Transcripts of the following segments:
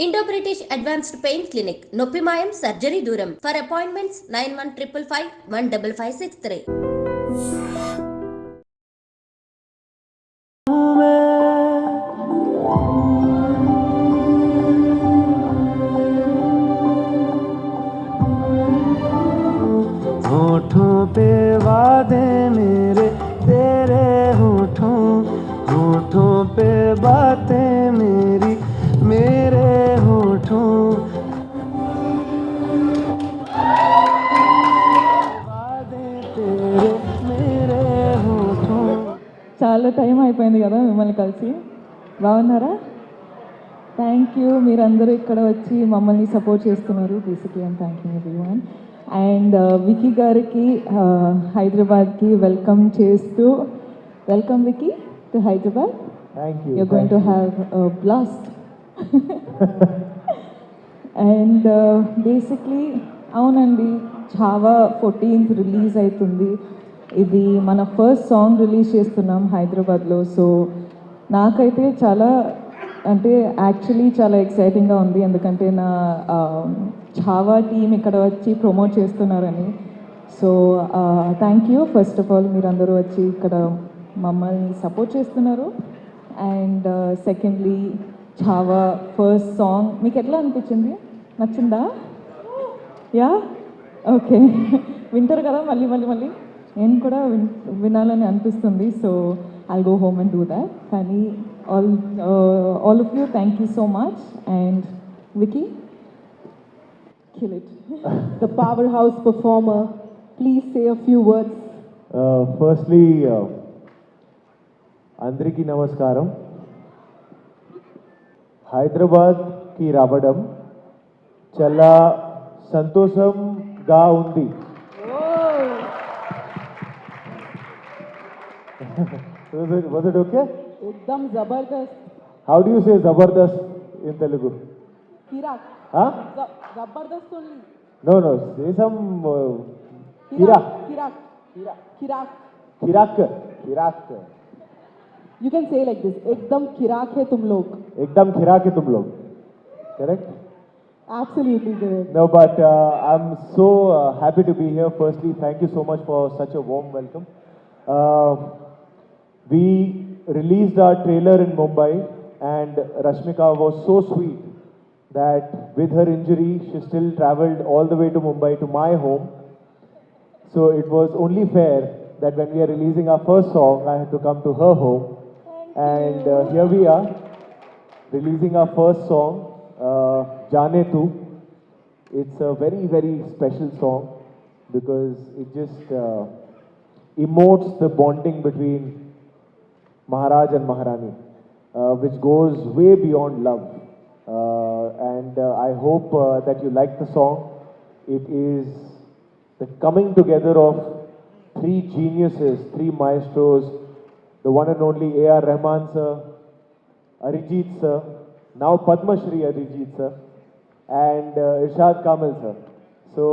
Indo-British Advanced Pain Clinic, Noppimayam Surgery Duram. For appointments 9155 15563. होठों पे वादे मेरे तेरे होठों पे बातें मेरी मेरे होठों वादे तेरे मेरे होठों. చాలా టైం అయిపోయింది కదా మిమ్మల్ని కలిసి. బాగున్నారా? థ్యాంక్ యూ, మీరందరూ ఇక్కడ వచ్చి మమ్మల్ని సపోర్ట్ చేస్తున్నారు. Basically I'm thanking everyone. And Vicky గారికి హైదరాబాద్కి వెల్కమ్ చేస్తూ, welcome Vicky to Hyderabad. Thank you. You're going to have blast. And basically అవునండి, ఛావా 14th రిలీజ్ అవుతుంది. ఇది మన ఫస్ట్ సాంగ్ రిలీజ్ చేస్తున్నాం హైదరాబాద్లో. సో నాకైతే చాలా అంటే యాక్చువల్లీ చాలా ఎక్సైటింగ్గా ఉంది, ఎందుకంటే నా ఛావా టీం ఇక్కడ వచ్చి ప్రమోట్ చేస్తున్నారని. So thank you first of all, మీరందరూ వచ్చి ఇక్కడ మమ్మల్ని సపోర్ట్ చేస్తున్నారు. And secondly, Chhaava first song మీకు ఎట్లా అనిపించింది? నచ్చిందా? Yeah, okay. వింటారు కదా మళ్ళీ మళ్ళీ మళ్ళీ? నేను కూడా వినాలని అనిపిస్తుంది. So I'll go home and do that. కానీ all of you, thank you so much. And Vicky, kill it. The powerhouse performer, please say a few words. Firstly, అందరికీ నమస్కారం. హైదరాబాద్కి రావడం చాలా సంతోషంగా ఉంది. Was it okay? Ekdam zabardast. How do you say zabardast in Telugu? Kirak. Huh? Zabardast only. No, say some kirak. Kirak. You can say like this. Ekdam kirak hai tum log. Ekdam kirak hai tum log. Correct? Absolutely correct. No, but I'm so happy to be here. Firstly, thank you so much for such a warm welcome. We released our trailer in Mumbai, and Rashmika was so sweet that with her injury, she still traveled all the way to Mumbai, to my home. So it was only fair that when we are releasing our first song, I had to come to her home. And here we are, releasing our first song, Jaane Tu. It's a very, very special song because it just emotes the bonding between Maharaj and Maharani, which goes way beyond love. And I hope that you like the song. It is the coming together of three geniuses, three maestros, the one and only A.R. Rahman sir, Arijit sir, now Padma Shri Arijit sir, and Irshad Kamil sir. So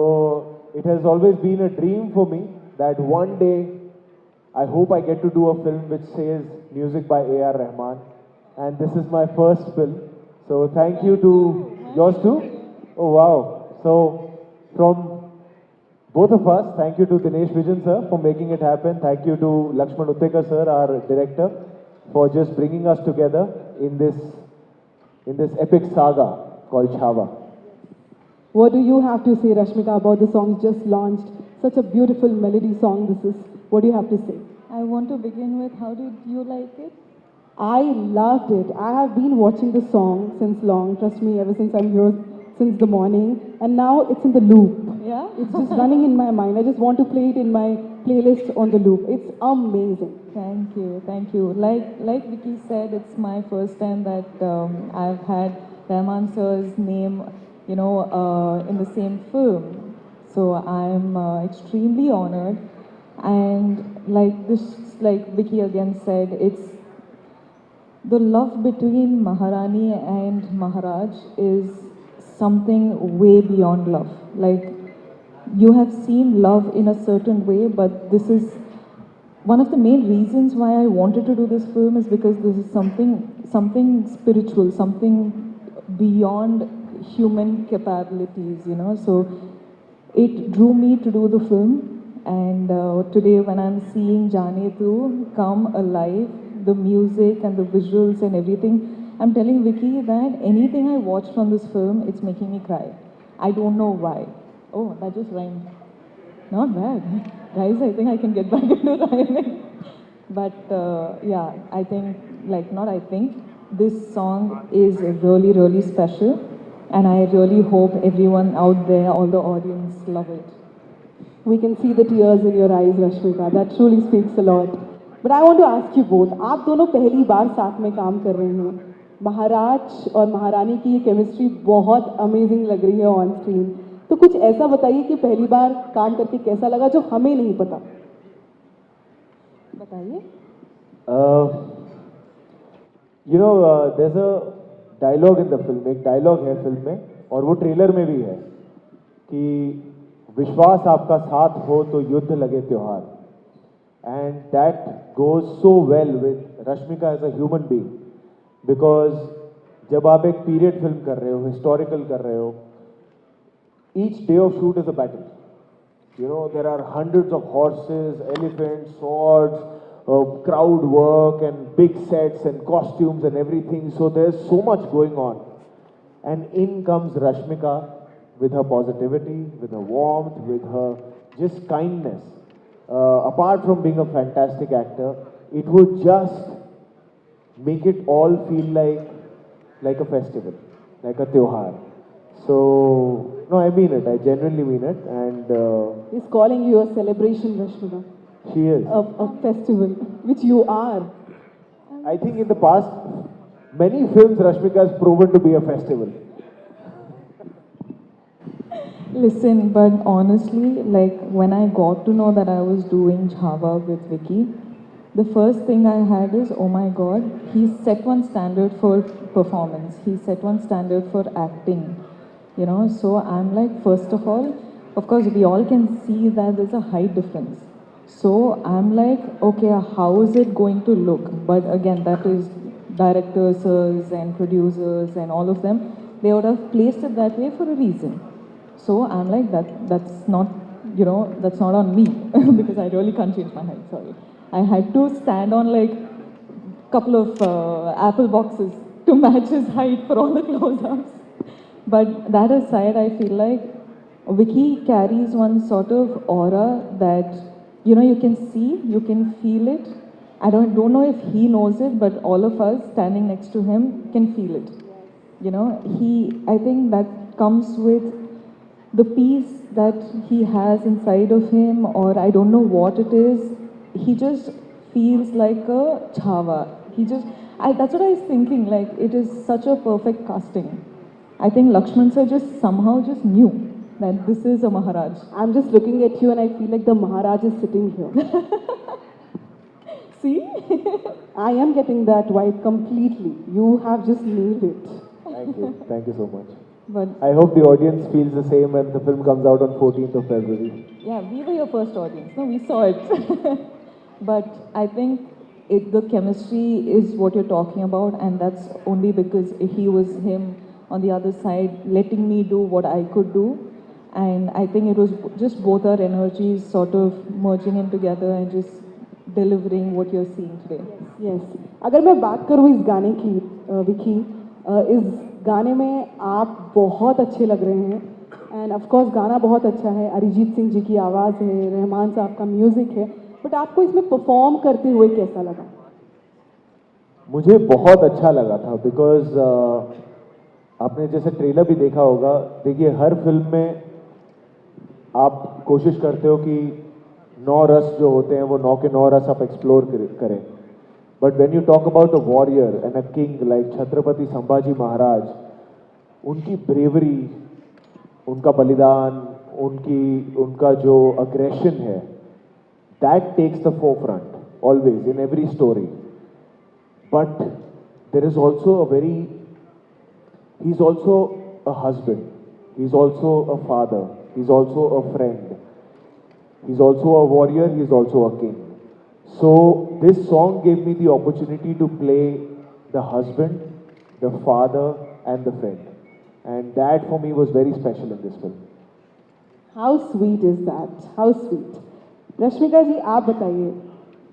it has always been a dream for me that one day I hope I get to do a film which says music by A.R. Rahman, and this is my first film. So thank you to yours too. Oh wow. So from both of us, thank you to Dinesh Vijan sir for making it happen. Thank you to Lakshman Uttekar sir, our director, for just bringing us together in this epic saga called Chhava. What do you have to say, Rashmika, about the song just launched? Such a beautiful melody song this is. What do you have to say? I want to begin with, how did you like it? I loved it. I have been watching the song since long. Trust me, ever since I'm here since the morning. And now it's in the loop. Yeah? It's just running in my mind. I just want to play it in my playlist on the loop. It's amazing. Thank you. Like Vicky said, it's my first time that I've had Rahman sir's name, in the same film. So I'm extremely honored. And like Vicky again said, it's the love between Maharani and Maharaj is something way beyond love. Like, you have seen love in a certain way, but this is one of the main reasons why I wanted to do this film, is because this is something spiritual, something beyond human capabilities, you know. So it drew me to do the film. And today, when I'm seeing Jane Tu come alive, the music and the visuals and everything, I'm telling Vicky that anything I watch from this film, it's making me cry. I don't know why. Oh, that just rhymed. Not bad. Guys, I think I can get back into rhyming. But yeah, I think, like, not I think, this song is really, really special. And I really hope everyone out there, all the audience, love it. We can see the tears in your eyes, Rashmika. That truly speaks a lot. But I want to ask you both. आप दोनों पहली बार साथ में काम कर रहे हैं. महाराज और महारानी की ये केमिस्ट्री बहुत अमेजिंग लग रही है ऑन स्क्रीन. तो कुछ ऐसा बताइए कि पहली बार काम करके कैसा लगा जो हमें नहीं पता. बताइए. You know, there's a dialogue in the film. एक dialogue है फिल्म में और वो ट्रेलर में भी है कि विश्वास आपका साथ हो तो युद्ध लगे त्योहार. And that goes so well with Rashmika as a human being, because जब आप एक पीरियड फिल्म कर रहे हो, हिस्टोरिकल कर रहे हो, each day of shoot is a battle. You know, there are hundreds of horses, elephants, swords, crowd work and big sets and costumes and everything. So there's so much going on. And in comes Rashmika with her positivity, with her warmth, with her just kindness. Apart from being a fantastic actor, it would just make it all feel like a festival, like a tyohar. So, no, I mean it. I genuinely mean it. And He's calling you a celebration, Rashmika. she is. A festival, which you are. I think in the past, many films Rashmika has proven to be a festival. Listen, but honestly, like when I got to know that I was doing Java with Vicky, the first thing I had is, oh my god, he set one standard for performance. He set one standard for acting, you know. So I'm like, first of all, of course, we all can see that there's a height difference. So I'm like, okay, how is it going to look? But again, that is directors and producers and all of them, they would have placed it that way for a reason. So I'm like, that's not, you know, that's not on me because I really can't change my height, sorry. I had to stand on like couple of apple boxes to match his height for all the close-ups. But that aside, I feel like Vicky carries one sort of aura that, you know, you can see, you can feel it. I don't know if he knows it, but all of us standing next to him can feel it. You know, I think that comes with the peace that he has inside of him, or I don't know what it is. He just feels like a chava. That's what I was thinking, like it is such a perfect casting. I think Lakshman sir somehow just knew that this is a Maharaj. I'm just looking at you and I feel like the Maharaj is sitting here. See? I am getting that vibe completely. You have just nailed it. Thank you. Thank you so much. But I hope the audience feels the same when the film comes out on 14th of February. yeah, we were your first audience. No, we saw it. But I think the chemistry is what you're talking about, and that's only because he was him on the other side, letting me do what I could do. And I think it was just both our energies sort of merging in together and just delivering what you're seeing today. Yes. अगर मैं बात करूँ इस गाने की, विकी, इस गाने में आप बहुत अच्छे लग रहे हैं. एंड ऑफ कोर्स गाना बहुत अच्छा है, अरिजीत सिंह जी की आवाज़ है, रहमान साहब का म्यूज़िक है. बट आपको इसमें परफॉर्म करते हुए कैसा लगा? मुझे बहुत अच्छा लगा था बिकॉज आपने जैसे ट्रेलर भी देखा होगा. देखिए, हर फिल्म में आप कोशिश करते हो कि 9 रस जो होते हैं वो 9 के 9 रस आप एक्सप्लोर करें. But when you talk about a warrior and a king like Chhatrapati Sambhaji Maharaj, उनकी ब्रेवरी, उनका बलिदान, उनका जो अग्रेशन है, that takes the forefront always in every story. But there is also he is also a husband, he is also a father, he is also a friend, he is also a warrior, he is also a king. So this song gave me the opportunity to play the husband, the father and the friend. And that for me was very special in this film. How sweet is that? How sweet. Rashmika ji आप बताइए,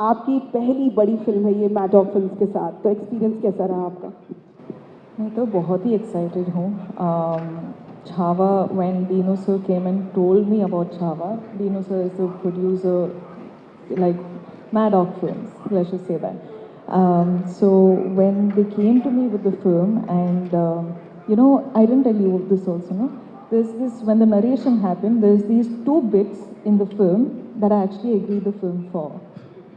आपकी पहली बड़ी film है ये Maddock films के साथ, तो एक्सपीरियंस कैसा रहा आपका? मैं तो बहुत ही एक्साइटेड हूँ. Chava, when Dino sir came and told me about Chava, Dino sir is the producer, like Mad Dog Films, let's just say that. So when they came to me with the film, and I didn't tell you this also, no? There's this, when the narration happened, there's these two bits in the film that I actually agreed the film for.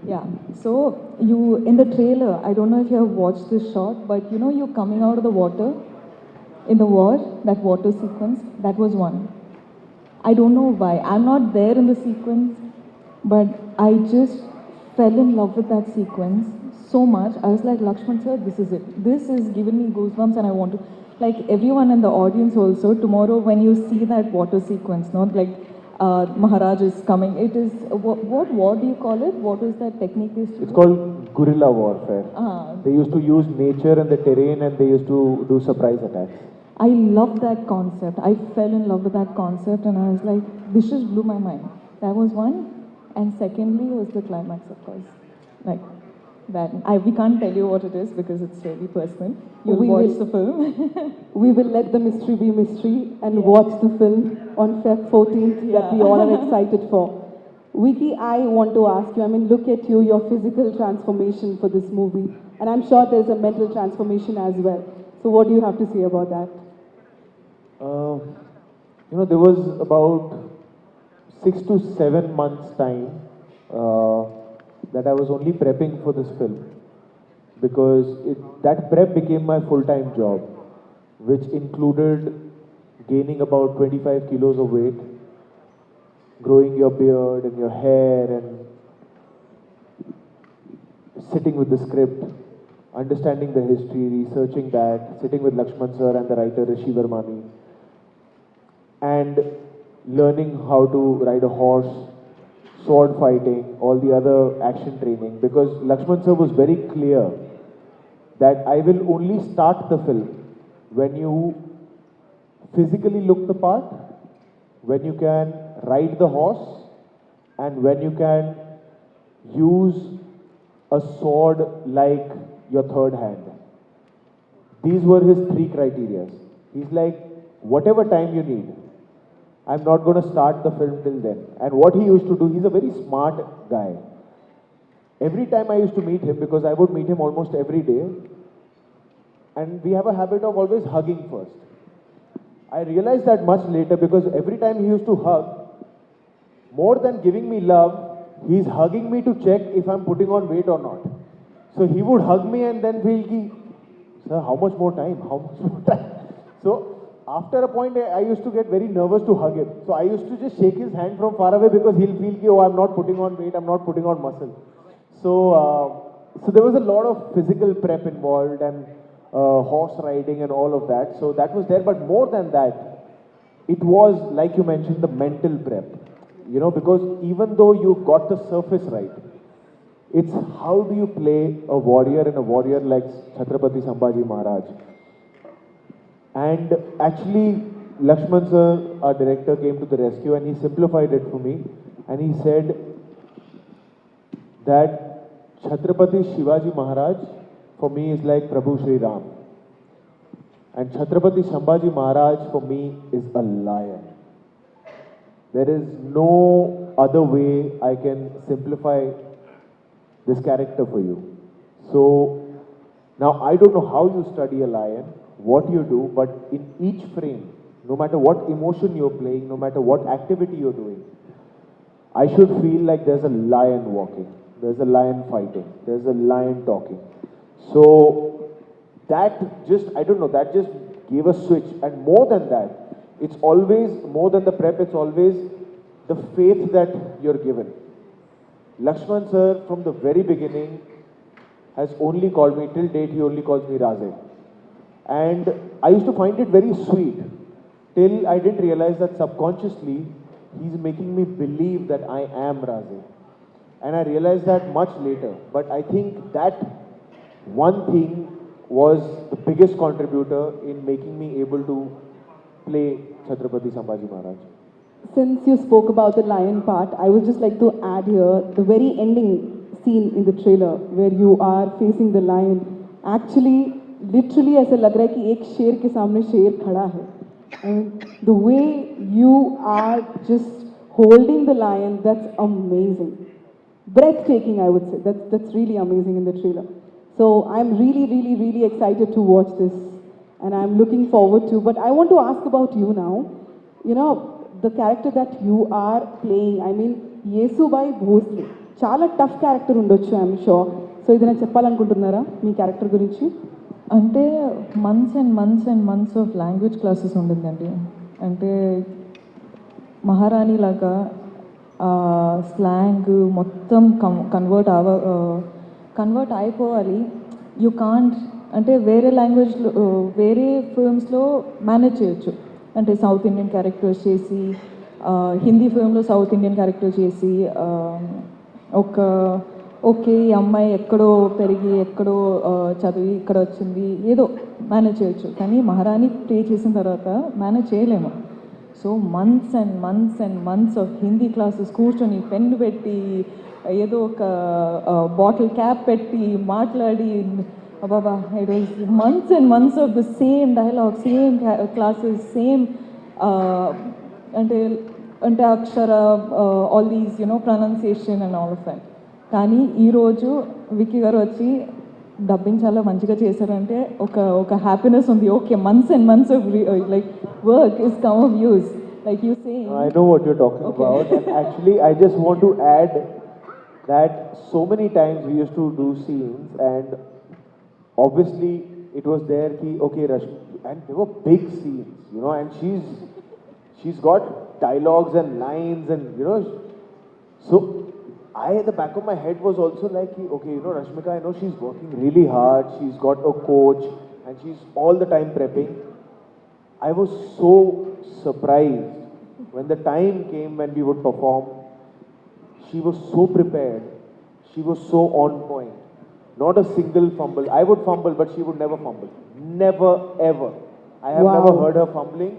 Yeah, so you, in the trailer, I don't know if you have watched this shot, but you're coming out of the water, in the war, that water sequence, that was one. I don't know why. I'm not there in the sequence, but I just fell in love with that sequence so much. I was like, Lakshman sir, this is it. This is giving me goosebumps, and I want to, like everyone in the audience also, tomorrow when you see that water sequence, not like Maharaj is coming, it is, what war do you call it? What is that technique? It's called guerrilla warfare. They used to use nature and the terrain, and they used to do surprise attacks. I love that concept. I fell in love with that concept, and I was like, this just blew my mind. That was one. And secondly was the climax, of course. Like that. We can't tell you what it is because it's really personal. You'll watch the film. We will let the mystery be mystery and watch the film on Feb 14th that we all are excited for. Vicky, I want to ask you, I mean, look at you, your physical transformation for this movie. And I'm sure there's a mental transformation as well. So what do you have to say about that? There was about 6 to 7 months time that I was only prepping for this film, because that prep became my full-time job, which included gaining about 25 kilos of weight, growing your beard and your hair, and sitting with the script, understanding the history, researching that, sitting with Lakshman sir and the writer Rishi Vermani, and learning how to ride a horse, sword fighting, all the other action training, because Lakshman sir was very clear that I will only start the film when you physically look the part, when you can ride the horse, and when you can use a sword like your third hand. These were his 3 criteria. He's like, whatever time you need, I'm not going to start the film till then. And what he used to do, he's a very smart guy. Every time I used to meet him, because I would meet him almost every day, and we have a habit of always hugging first. I realized that much later, because every time he used to hug, more than giving me love, he's hugging me to check if I'm putting on weight or not. So he would hug me and then feel, sir, how much more time? How much more time? So after a point, I used to get very nervous to hug him. So I used to just shake his hand from far away, because he'll feel, oh, I'm not putting on weight, I'm not putting on muscle. So there was a lot of physical prep involved, and horse riding and all of that. So that was there. But more than that, it was, like you mentioned, the mental prep. Because even though you got the surface right, it's how do you play a warrior, and a warrior like Chhatrapati Sambhaji Maharaj. And actually, Lakshman sir, our director, came to the rescue, and he simplified it for me. And he said that Chhatrapati Shivaji Maharaj for me is like Prabhu Sri Ram. And Chhatrapati Sambhaji Maharaj for me is a lion. There is no other way I can simplify this character for you. So now I don't know how you study a lion, what you do, but in each frame, no matter what emotion you're playing, no matter what activity you're doing, I should feel like there's a lion walking, there's a lion fighting, there's a lion talking. So that just, I don't know, that just gave a switch. And more than that, it's always, more than the prep, it's always the faith that you're given. Lakshman sir, from the very beginning, has only called me, till date he only calls me Raze. And I used to find it very sweet, till I didn't realize that subconsciously, he's making me believe that I am Raze. And I realized that much later. But I think that one thing was the biggest contributor in making me able to play Chhatrapati Sambhaji Maharaj. Since you spoke about the lion part, I would just like to add here the very ending scene in the trailer where you are facing the lion. Actually, literally ऐसा लग रहा है कि एक शेर के सामने शेर खड़ा है. And the way you are just holding the lion, that's amazing. Breathtaking, I would say. That's really amazing in the trailer. So I'm really excited to watch this, and I'm looking forward to. But I want to ask about you now. You know, the character that you are playing. I mean, Yesubai Bhosle. చాలా tough character ఉండొచ్చు I'm sure. So ఇది నేను చెప్పాలనుకుంటున్నారా మీ character గురించి? అంటే months of language classes ఉండిందండి. అంటే మహారాణి లాగా స్లాంగ్ మొత్తం కన్వర్ట్ అయిపోవాలి. యూ కాంట్ అంటే వేరే లాంగ్వేజ్లో వేరే ఫిల్మ్స్లో మేనేజ్ చేయొచ్చు. అంటే సౌత్ ఇండియన్ క్యారెక్టర్స్ చేసి హిందీ ఫిల్మ్లో సౌత్ ఇండియన్ క్యారెక్టర్ చేసి ఓకే ఈ అమ్మాయి ఎక్కడో పెరిగి ఎక్కడో చదివి ఇక్కడ వచ్చింది ఏదో మేనేజ్ చేయొచ్చు. కానీ మహారాణి ప్లే చేసిన తర్వాత మేనేజ్ చేయలేము. So months of Hindi classes కూర్చొని పెన్ పెట్టి ఏదో ఒక బాటిల్ క్యాప్ పెట్టి మాట్లాడి బాబా it was months of the same dialogue, same classes, same అంటే అక్షర all these pronunciation and all of that. కానీ ఈరోజు విక్కీ గారు వచ్చి డబ్బింగ్ చాలా మంచిగా చేశారంటే ఒక హ్యాపీనెస్ ఉంది. Okay months of like work is come of use like you say. I know what you're talking about, and actually I just want to add that so many times we used to do scenes, and obviously it was there ki okay Rashmi, and there were big scenes, and she's got dialogues and lines, and so I at the back of my head was also like okay, Rashmika, I know she's working really hard, she's got a coach and she's all the time prepping. I was so surprised when the time came when we would perform. She was so prepared. She was so on point. Not a single fumble. I would fumble, but she would never fumble. Never, ever. I have never heard her fumbling.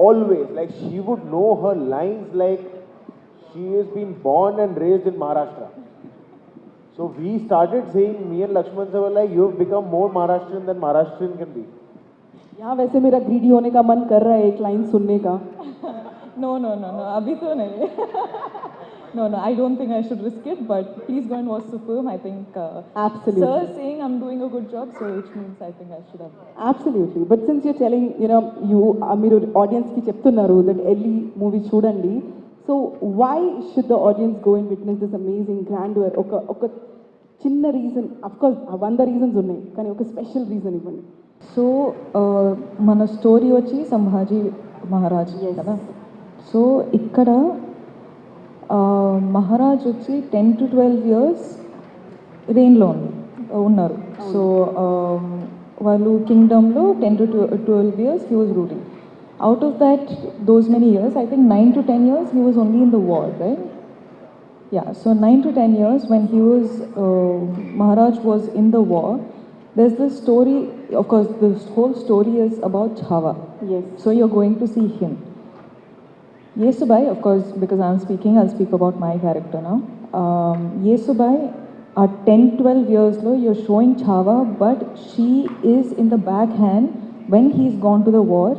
Always. Like, she would know her lines like she has been born and raised in Maharashtra. So we started saying, me and Lakshman sir were like, you have become more Maharashtrian than Maharashtrian can be. यहाँ वैसे मेरा greedy होने का मन कर रहा है एक लाइन सुनने का. No, अभी तो नहीं. No, I don't think I should risk it, but please go and watch the film. I think Absolutely. Sir saying I'm doing a good job, so which means I think I should have. Absolutely. But since you're telling, you మీరు audience కి చెప్తున్నారు that ఎల్లి movie చూడండి, so why should the audience go and witness this amazing grandeur? ఒక చిన్న reason, of course 100 reasons ఉన్నాయి, కానీ ఒక స్పెషల్ రీజన్ ఇవ్వండి. సో మన స్టోరీ వచ్చి సంభాజీ మహారాజ్ కదా. సో ఇక్కడ మహారాజ్ వచ్చి 10 to 12 years రెయిన్లో ఉన్నారు. సో వాళ్ళు కింగ్డమ్లో 10 to 12 years he was ruling. Out of that, those many years, I think 9 to 10 years he was only in the war, right? Yeah, so 9 to 10 years when he was, Maharaj was in the war. There's this story, of course, this whole story is about Chhava. Yes. So you're going to see him. Yesubai, of course, because I'm speaking, I'll speak about my character now. Yesubai, at 10-12 years low, you're showing Chhava, but she is in the backhand. When he's gone to the war,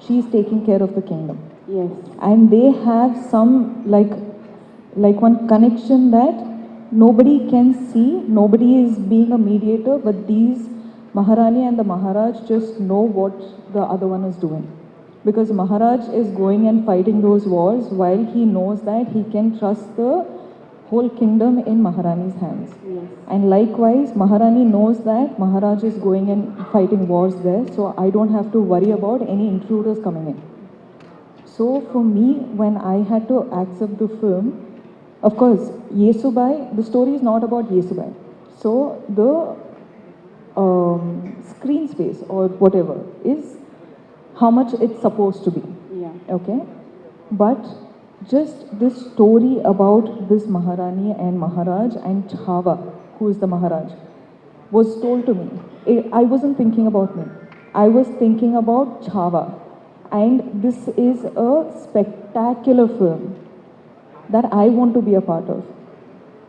she's taking care of the kingdom. Yes. And they have some, like one connection that nobody can see, nobody is being a mediator, but these Maharani and the Maharaj just know what the other one is doing. Because Maharaj is going and fighting those wars while he knows that he can trust the whole kingdom in Maharani's hands. Yes. And likewise, Maharani knows that Maharaj is going and fighting wars there, so I don't have to worry about any intruders coming in. So for me, when I had to accept the film, of course, Yesubai, the story is not about Yesubai. So the screen space or whatever is how much it's supposed to be. Yeah. Okay? But just this story about this Maharani and Maharaj and Chhava, who is the Maharaj, was told to me. I wasn't thinking about me. I was thinking about Chava. And this is a spectacular film that I want to be a part of.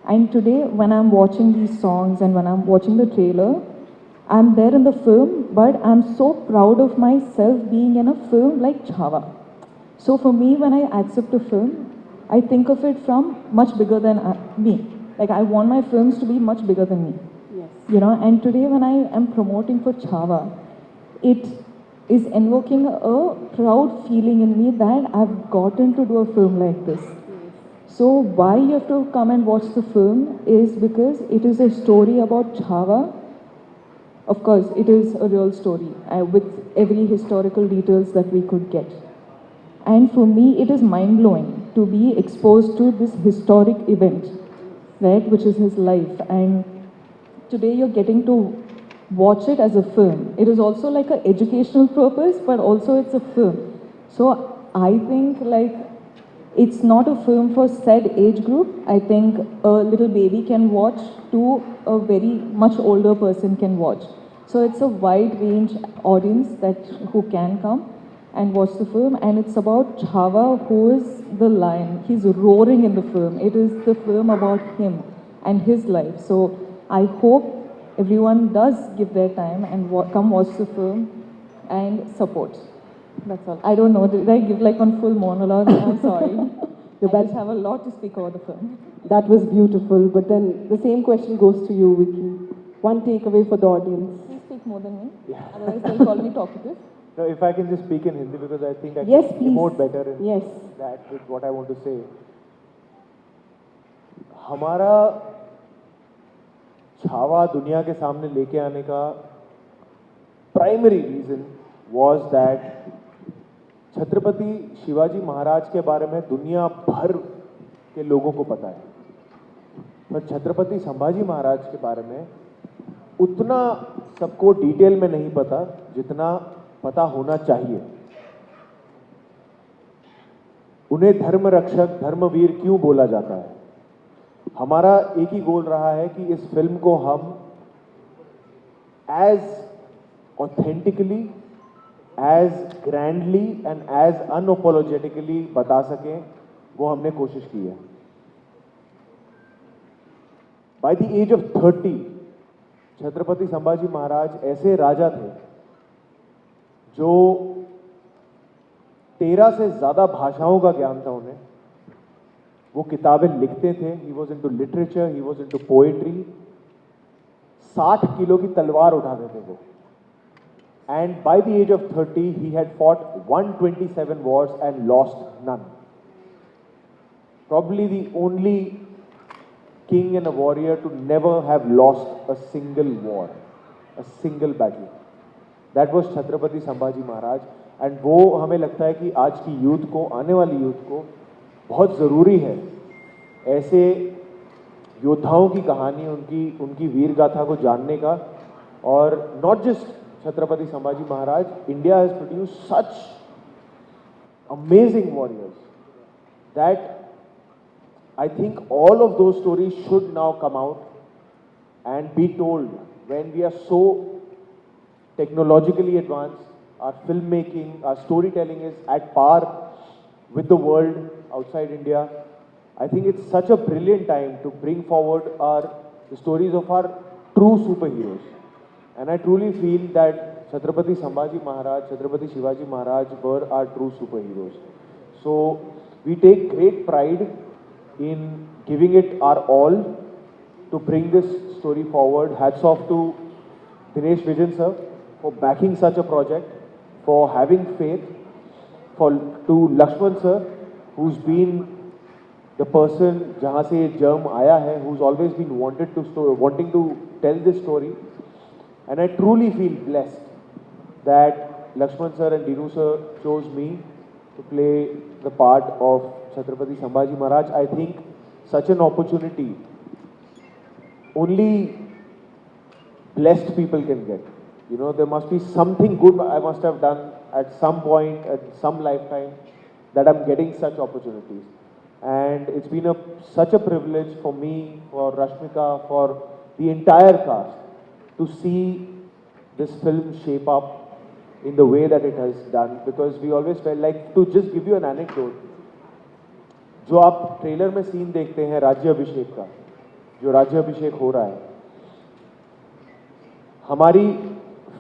And today, when I'm watching these songs and when I'm watching the trailer, I'm there in the film, but I'm so proud of myself being in a film like Chava. So for me, when I accept a film, I think of it from much bigger than me. Like I want my films to be much bigger than me. Yes. You know, and today when I am promoting for Chava, it is invoking a proud feeling in me that I've gotten to do a film like this. So why you have to come and watch the film is because it is a story about Chava. Of course, it is a real story with every historical details that we could get. And for me, it is mind-blowing to be exposed to this historic event, right, which is his life. And today you're getting to watch it as a film. It is also like an educational purpose, but also it's a film. So I think like it's not a film for said age group. I think a little baby can watch to a very much older person can watch. So it's a wide range audience that who can come and watch the film, and it's about Chava, who is the lion. He's roaring in the film. It is the film about him and his life. So I hope everyone does give their time and come watch the film and support. That's all. I don't know. Did I give like one full monologue? I'm sorry. I just have a lot to speak about the film. That was beautiful, but then the same question goes to you, Vicky. One takeaway for the audience. Please speak more than me. Otherwise they'll call me talkative. No, if I can just speak in Hindi because I think I Yes, can please. emote better in Yes. that with what I want to say. हमारा छावा दुनिया के सामने लेके आने का primary reason was that Chhatrapati Shivaji Maharaj के बारे में दुनिया भर के लोगों को पता है, पर छत्रपति संभाजी महाराज के बारे में उतना सबको डिटेल में नहीं पता जितना पता होना चाहिए। उन्हें धर्म रक्षक, धर्मवीर क्यों बोला जाता है? हमारा एक ही गोल रहा है कि इस फिल्म को हम as authentically, as grandly and as unapologetically बता सकें, वो हमने कोशिश की है। By the age of 30 Chhatrapati Sambhaji Maharaj ऐसे राजा थे जो 13 से ज्यादा भाषाओं का ज्ञान था उन्हें। वो किताबें लिखते थे, he was into literature, he was into poetry. 60 kilo की तलवार उठाते थे वो। And by the age of 30 he had fought 127 wars and lost none. Probably the only king and a warrior to never have lost a single war, a single battle. That was Chhatrapati Sambhaji Maharaj. And वो हमें लगता है कि आज की youth को, आने वाली यूथ को बहुत ज़रूरी है ऐसे योद्धाओं की कहानी, उनकी वीर गाथा को जानने का। और not just Chhatrapati Sambhaji Maharaj, India has produced such amazing warriors that I think all of those stories should now come out and be told when we are so technologically advanced. Our filmmaking, our storytelling is at par with the world outside India. I think it's such a brilliant time to bring forward the stories of our true superheroes. And I truly feel that Chhatrapati Sambhaji Maharaj, Chhatrapati Shivaji Maharaj were our true superheroes. So we take great pride in giving it our all to bring this story forward. Hats off to Dinesh Vijan sir for backing such a project, for having faith, to Lakshman sir, who's been the person jahan se germ aaya hai, who's always been wanting to tell this story. And I truly feel blessed that Lakshman sir and Dinu sir chose me to play the part of Chhatrapati Sambhaji Maharaj. I think such an opportunity only blessed people can get. You know, there must be something good I must have done at some point, at some lifetime, that I'm getting such opportunities. And it's been such a privilege for me, for Rashmika, for the entire cast to see this film shape up in the way that it has done, because we always felt like, to just give you an anecdote, जो आप trailer में scene देखते हैं राज्याभिषेक का, जो राज्याभिषेक हो रहा है, हमारी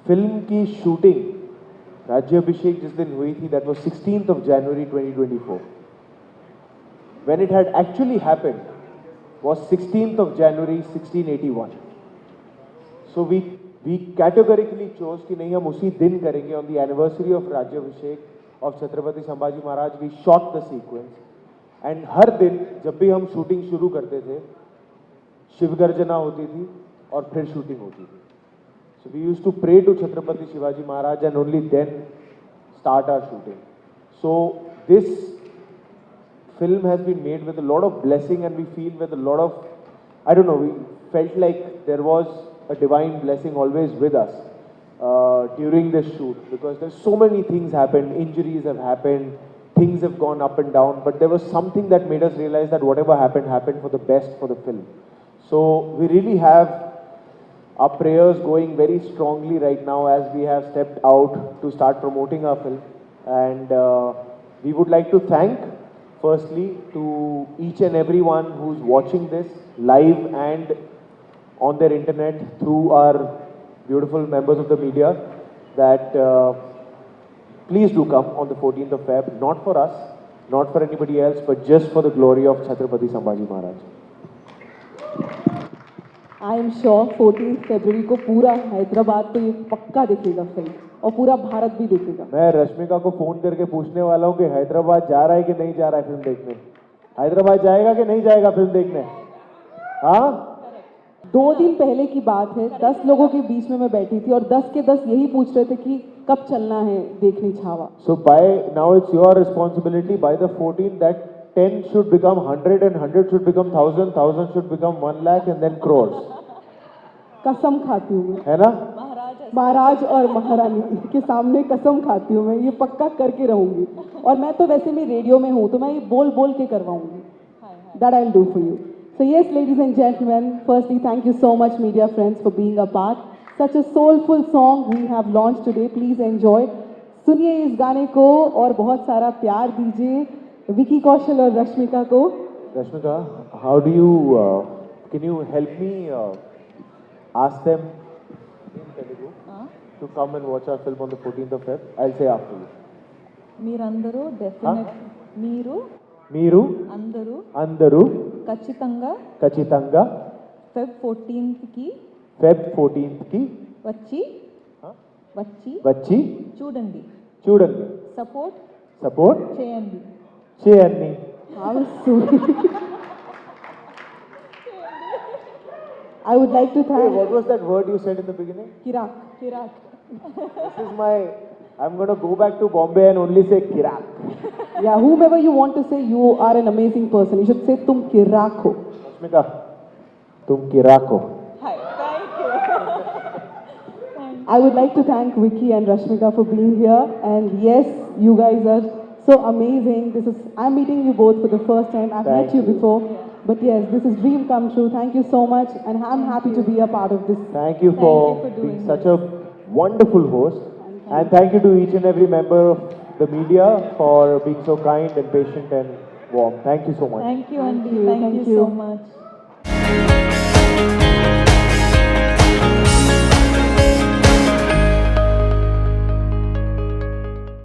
फिल्म की शूटिंग राज्याभिषेक जिस दिन हुई थी, that was 16th of January 2024. When it had actually happened was 16th of January 1681. So we categorically chose कि नहीं, हम उसी दिन करेंगे. On the anniversary of राज्याभिषेक of Chhatrapati Sambhaji Maharaj, we shot the sequence. And हर दिन जब भी हम शूटिंग शुरू करते थे, शिव गर्जना होती थी और फिर शूटिंग होती थी. So we used to pray to Chhatrapati Shivaji Maharaj and only then start our shooting. So this film has been made with a lot of blessing, and we feel with a lot of, I don't know, we felt like there was a divine blessing always with us during this shoot, because there's so many things happened, injuries have happened, things have gone up and down, but there was something that made us realize that whatever happened, happened for the best for the film. So we really have our prayers going very strongly right now as we have stepped out to start promoting our film. And we would like to thank, firstly, to each and everyone who's watching this live and on their internet through our beautiful members of the media, that please do come on the 14th of Feb, not for us, not for anybody else, but just for the glory of Chhatrapati Sambhaji Maharaj. I am sure 14 फरवरी को पूरा हैदराबाद तो ये पक्का देखेगा film, और पूरा भारत भी देखेगा. मैं रश्मिका को फोन करके पूछने वाला हूँ कि हैदराबाद जा रहा है कि नहीं जा रहा है फिल्म देखने. हैदराबाद जाएगा कि नहीं जाएगा फिल्म देखने? हाँ, 2 दिन पहले की बात है, 10 लोगों के बीच में मैं बैठी थी और 10 के 10 यही पूछ रहे थे कि कब चलना है देखने Chhaava. So by now it's your responsibility. By the 14th, that 10 should become 100 and 100 should become 1000, 1000 should become 1 lakh and then crores. कसम खाती हूँ मैं, है ना? महाराज और महारानी के सामने कसम खाती हूँ मैं, ये पक्का करके रहूंगी. और मैं तो वैसे भी रेडियो में हूँ, तो मैं ये बोल बोल के करवाऊंगी. That I'll do for you. So yes, ladies and gentlemen, firstly thank you so much media friends for being a part. Such a soulful song we have launched today. Please enjoy. सुनिए इस गाने को और बहुत सारा प्यार दीजिए विकी कौशल और रश्मिका को. Rashmika, how do you, can you help me ask them in Telugu to come and watch our film on the 14th of Feb? I'll say after you. మీరందరూ డెఫినెట్ మీరు అందరూ ఖచ్చితంగా ఫెబ్ 14th కి వచ్చి చూడండి. సపోర్ట్ చేయండి. How sweet. I would like to Hey, thank what was that word you said in the beginning? Kirak. This is my, I'm going to go back to Bombay and only say Kirak. Yeah, whomever you want to say, you are an amazing person. You should say tum kirak ho. Rashmika, tum Kirak ho. Hi, thank you. I would like to thank Vicky and Rashmika for being here. And yes, you guys are so amazing. I'm meeting you both for the first time. I've Thank met you you. before. But yes, this is dream come true. Thank you so much. And I'm happy to be a part of this. Thank you for being such a wonderful host. And thank you to each and every member of the media for being so kind and patient and warm. Thank you so much. Thank you, Andy. you, Thank thank you you. so much.